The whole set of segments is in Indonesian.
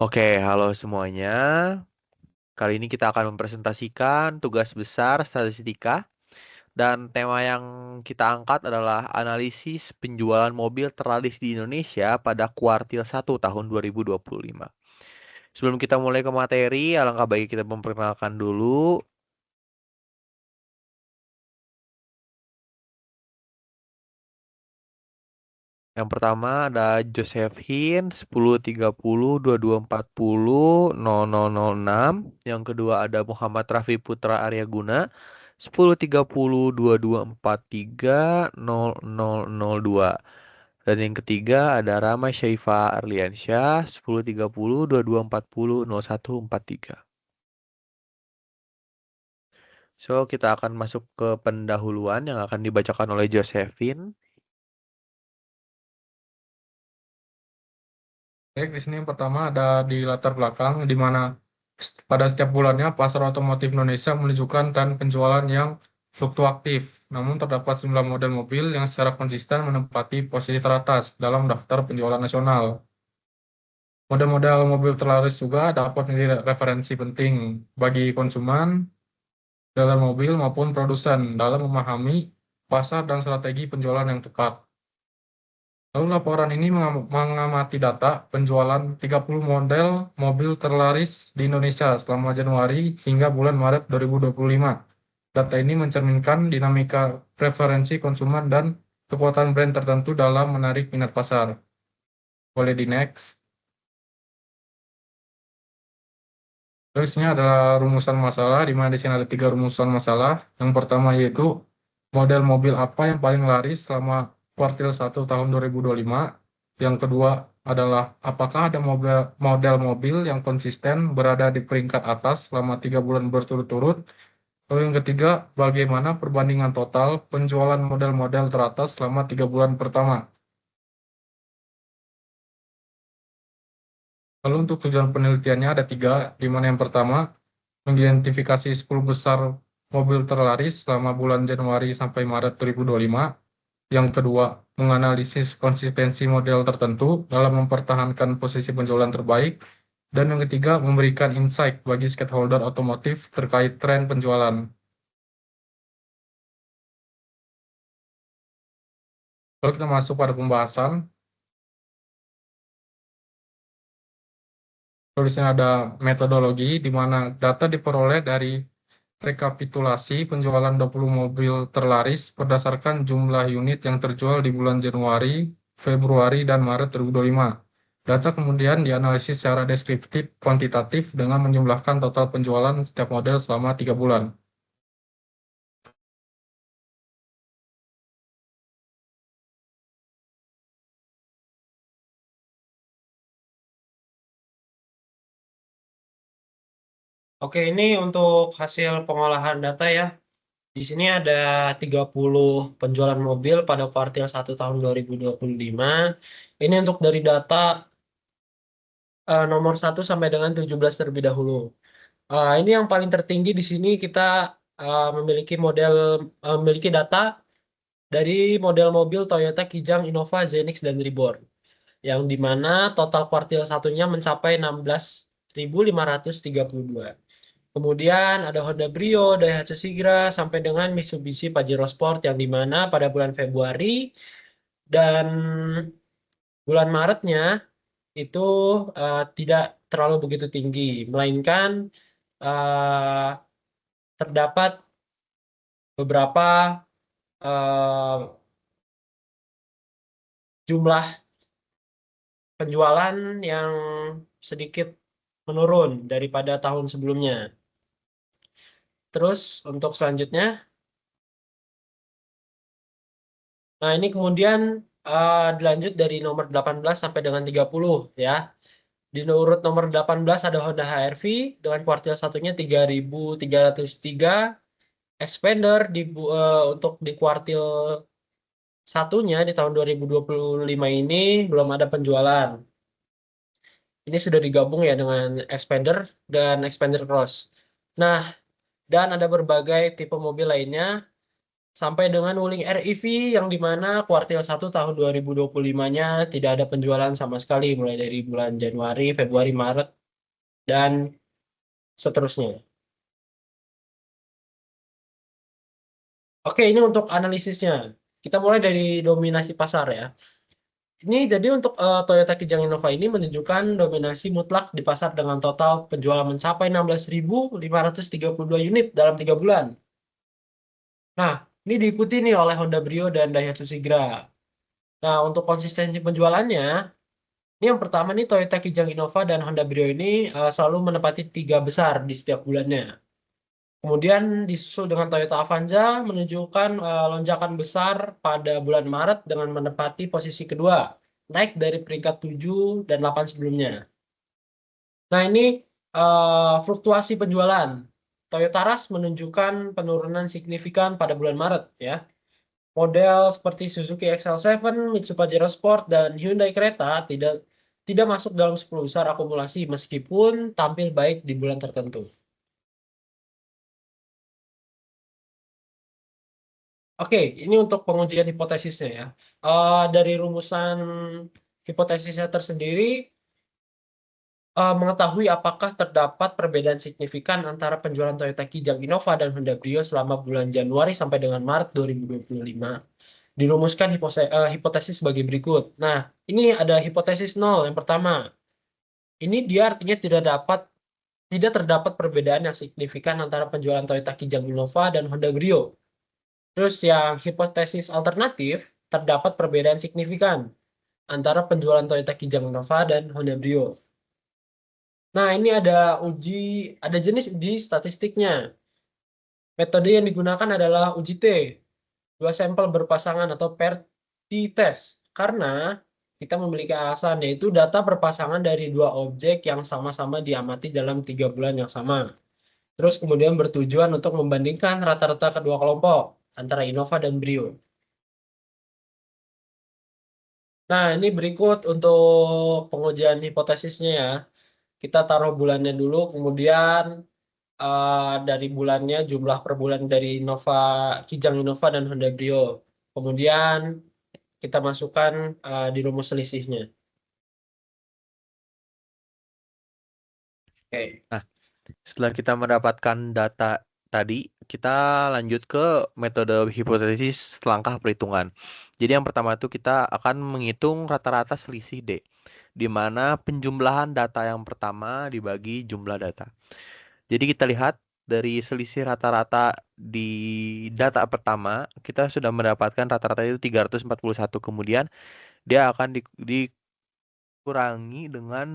Oke, halo semuanya. Kali ini kita akan mempresentasikan tugas besar statistika dan tema yang kita angkat adalah analisis penjualan mobil terlaris di Indonesia pada kuartil 1 tahun 2025. Sebelum kita mulai ke materi, alangkah baik kita memperkenalkan dulu. Yang pertama ada Josephine 1030 2240 0006. Yang kedua ada Muhammad Rafi Putra Aryaguna 1030 2243 0002. Dan yang ketiga ada Rama Syaifa Arliansyah 1030 2240 0143. So, kita akan masuk ke pendahuluan yang akan dibacakan oleh Josephine. Baik, di sini yang pertama ada di latar belakang, di mana pada setiap bulannya pasar otomotif Indonesia menunjukkan tren penjualan yang fluktuatif. Namun terdapat 9 model mobil yang secara konsisten menempati posisi teratas dalam daftar penjualan nasional. Model-model mobil terlaris juga dapat menjadi referensi penting bagi konsumen, dealer mobil maupun produsen dalam memahami pasar dan strategi penjualan yang tepat. Lalu laporan ini mengamati data penjualan 30 model mobil terlaris di Indonesia selama Januari hingga bulan Maret 2025. Data ini mencerminkan dinamika preferensi konsumen dan kekuatan brand tertentu dalam menarik minat pasar. Boleh di next. Terus ini adalah rumusan masalah, di mana di sini ada 3 rumusan masalah. Yang pertama yaitu model mobil apa yang paling laris selama kuartil 1 tahun 2025. Yang kedua adalah apakah ada model mobil yang konsisten berada di peringkat atas selama 3 bulan berturut-turut. Lalu yang ketiga, bagaimana perbandingan total penjualan model-model teratas selama 3 bulan pertama. Lalu untuk tujuan penelitiannya ada 3, di mana yang pertama, mengidentifikasi 10 besar mobil terlaris selama bulan Januari sampai Maret 2025. Yang kedua, menganalisis konsistensi model tertentu dalam mempertahankan posisi penjualan terbaik. Dan yang ketiga, memberikan insight bagi stakeholder otomotif terkait tren penjualan. Lalu kita masuk pada pembahasan. Tulisnya ada metodologi, di mana data diperoleh dari rekapitulasi penjualan 20 mobil terlaris berdasarkan jumlah unit yang terjual di bulan Januari, Februari, dan Maret 2025. Data kemudian dianalisis secara deskriptif kuantitatif dengan menjumlahkan total penjualan setiap model selama 3 bulan. Oke, ini untuk hasil pengolahan data ya. Di sini ada 30 penjualan mobil pada kuartil 1 tahun 2025. Ini untuk dari data nomor 1 sampai dengan 17 terlebih dahulu. Ini yang paling tertinggi di sini kita memiliki data dari model mobil Toyota Kijang, Innova, Zenix, dan Reborn. Yang dimana total kuartil satunya mencapai 16.532. Kemudian ada Honda Brio, Daihatsu Sigra, sampai dengan Mitsubishi Pajero Sport yang dimana pada bulan Februari dan bulan Maretnya itu tidak terlalu begitu tinggi, melainkan eh, terdapat beberapa eh, jumlah penjualan yang sedikit menurun daripada tahun sebelumnya. Terus untuk selanjutnya, nah ini kemudian dilanjut dari nomor 18 sampai dengan 30 ya. Di urut nomor 18 ada Honda HR-V dengan kuartil satunya 3.303. Expander untuk di kuartil satunya di tahun 2025 ini belum ada penjualan. Ini sudah digabung ya dengan Expander dan Expander Cross. Nah, dan ada berbagai tipe mobil lainnya sampai dengan Wuling REV yang dimana kuartil 1 tahun 2025-nya tidak ada penjualan sama sekali mulai dari bulan Januari, Februari, Maret, dan seterusnya. Oke, ini untuk analisisnya. Kita mulai dari dominasi pasar ya. Ini jadi untuk Toyota Kijang Innova ini menunjukkan dominasi mutlak di pasar dengan total penjualan mencapai 16.532 unit dalam 3 bulan. Nah, ini diikuti nih oleh Honda Brio dan Daihatsu Sigra. Nah, untuk konsistensi penjualannya, ini yang pertama nih Toyota Kijang Innova dan Honda Brio ini selalu menempati 3 besar di setiap bulannya. Kemudian disusul dengan Toyota Avanza menunjukkan lonjakan besar pada bulan Maret dengan menempati posisi kedua, naik dari peringkat 7 dan 8 sebelumnya. Nah, ini fluktuasi penjualan. Toyota Rush menunjukkan penurunan signifikan pada bulan Maret ya. Model seperti Suzuki XL7, Mitsubishi Pajero Sport, dan Hyundai Creta tidak masuk dalam 10 besar akumulasi meskipun tampil baik di bulan tertentu. Oke, ini untuk pengujian hipotesisnya ya. Dari rumusan hipotesisnya tersendiri, mengetahui apakah terdapat perbedaan signifikan antara penjualan Toyota Kijang Innova dan Honda Brio selama bulan Januari sampai dengan Maret 2025. Dirumuskan hipotesis sebagai berikut. Nah, ini ada hipotesis 0 yang pertama. Ini dia artinya tidak terdapat perbedaan yang signifikan antara penjualan Toyota Kijang Innova dan Honda Brio. Terus yang hipotesis alternatif, terdapat perbedaan signifikan antara penjualan Toyota Kijang Innova dan Honda Brio. Nah, ini ada jenis uji statistiknya. Metode yang digunakan adalah uji T, 2 sampel berpasangan atau pair t-test. Karena kita memiliki alasan, yaitu data berpasangan dari 2 objek yang sama-sama diamati dalam 3 bulan yang sama. Terus kemudian bertujuan untuk membandingkan rata-rata kedua kelompok antara Innova dan Brio. Nah, ini berikut untuk pengujian hipotesisnya ya. Kita taruh bulannya dulu, kemudian dari bulannya jumlah per bulan dari Kijang Innova dan Honda Brio. Kemudian kita masukkan di rumus selisihnya. Oke. Nah, setelah kita mendapatkan data tadi, kita lanjut ke metode hipotesis langkah perhitungan. Jadi yang pertama itu kita akan menghitung rata-rata selisih D, di mana penjumlahan data yang pertama dibagi jumlah data. Jadi kita lihat dari selisih rata-rata di data pertama, kita sudah mendapatkan rata-rata itu 341. Kemudian dia akan dikurangi dengan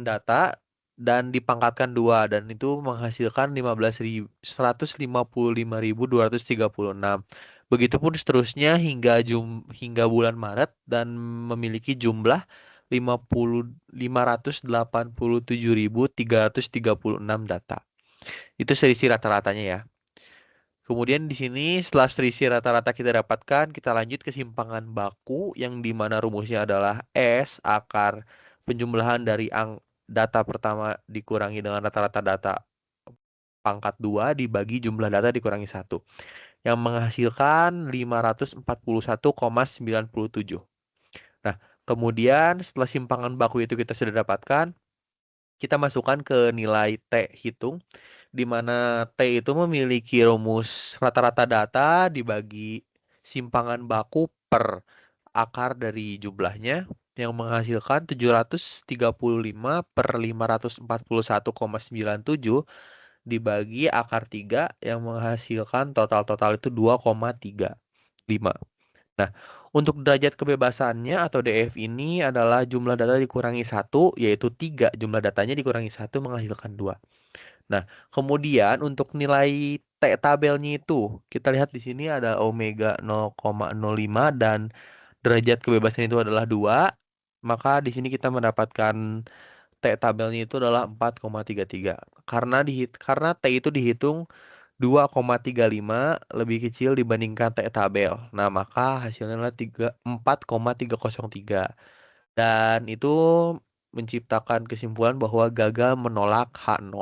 data dan dipangkatkan 2 dan itu menghasilkan 155.236. Begitupun seterusnya hingga bulan Maret dan memiliki jumlah 587.336 data. Itu selisih rata-ratanya ya. Kemudian di sini setelah selisih rata-rata kita dapatkan, kita lanjut ke simpangan baku yang di mana rumusnya adalah S akar penjumlahan dari data pertama dikurangi dengan rata-rata data pangkat 2 dibagi jumlah data dikurangi 1 yang menghasilkan 541,97. Nah, kemudian setelah simpangan baku itu kita sudah dapatkan, kita masukkan ke nilai T hitung di mana T itu memiliki rumus rata-rata data dibagi simpangan baku per akar dari jumlahnya yang menghasilkan 735 per 541,97 dibagi akar 3 yang menghasilkan total-total itu 2,35. Nah, untuk derajat kebebasannya atau DF ini adalah jumlah data dikurangi 1, yaitu 3. Jumlah datanya dikurangi 1 menghasilkan 2. Nah, kemudian untuk nilai T tabelnya itu, kita lihat di sini ada omega 0,05 dan derajat kebebasan itu adalah 2. Maka di sini kita mendapatkan T tabelnya itu adalah 4,33. Karena T itu dihitung 2,35 lebih kecil dibandingkan T tabel. Nah, maka hasilnya adalah 4,303. Dan itu menciptakan kesimpulan bahwa gagal menolak H0.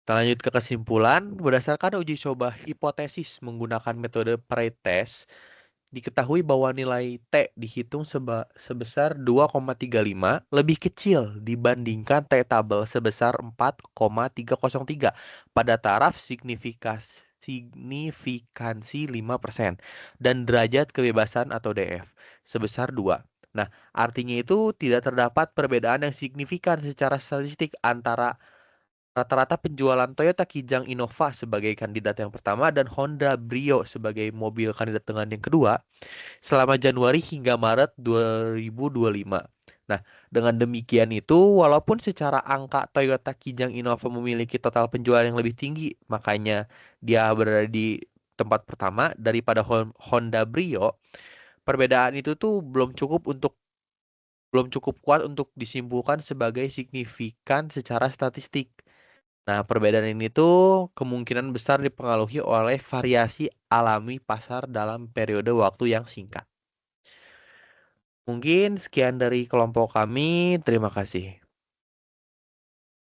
Kita lanjut ke kesimpulan. Berdasarkan uji coba hipotesis menggunakan metode pretest, diketahui bahwa nilai T dihitung sebesar 2,35 lebih kecil dibandingkan T tabel sebesar 4,303 pada taraf signifikansi 5% dan derajat kebebasan atau DF sebesar 2. Nah, artinya itu tidak terdapat perbedaan yang signifikan secara statistik antara rata-rata penjualan Toyota Kijang Innova sebagai kandidat yang pertama dan Honda Brio sebagai mobil kandidat dengan yang kedua selama Januari hingga Maret 2025. Nah, dengan demikian itu, walaupun secara angka Toyota Kijang Innova memiliki total penjualan yang lebih tinggi, makanya dia berada di tempat pertama daripada Honda Brio, perbedaan itu tuh belum cukup kuat untuk disimpulkan sebagai signifikan secara statistik. Nah, perbedaan ini tuh kemungkinan besar dipengaruhi oleh variasi alami pasar dalam periode waktu yang singkat. Mungkin sekian dari kelompok kami. Terima kasih.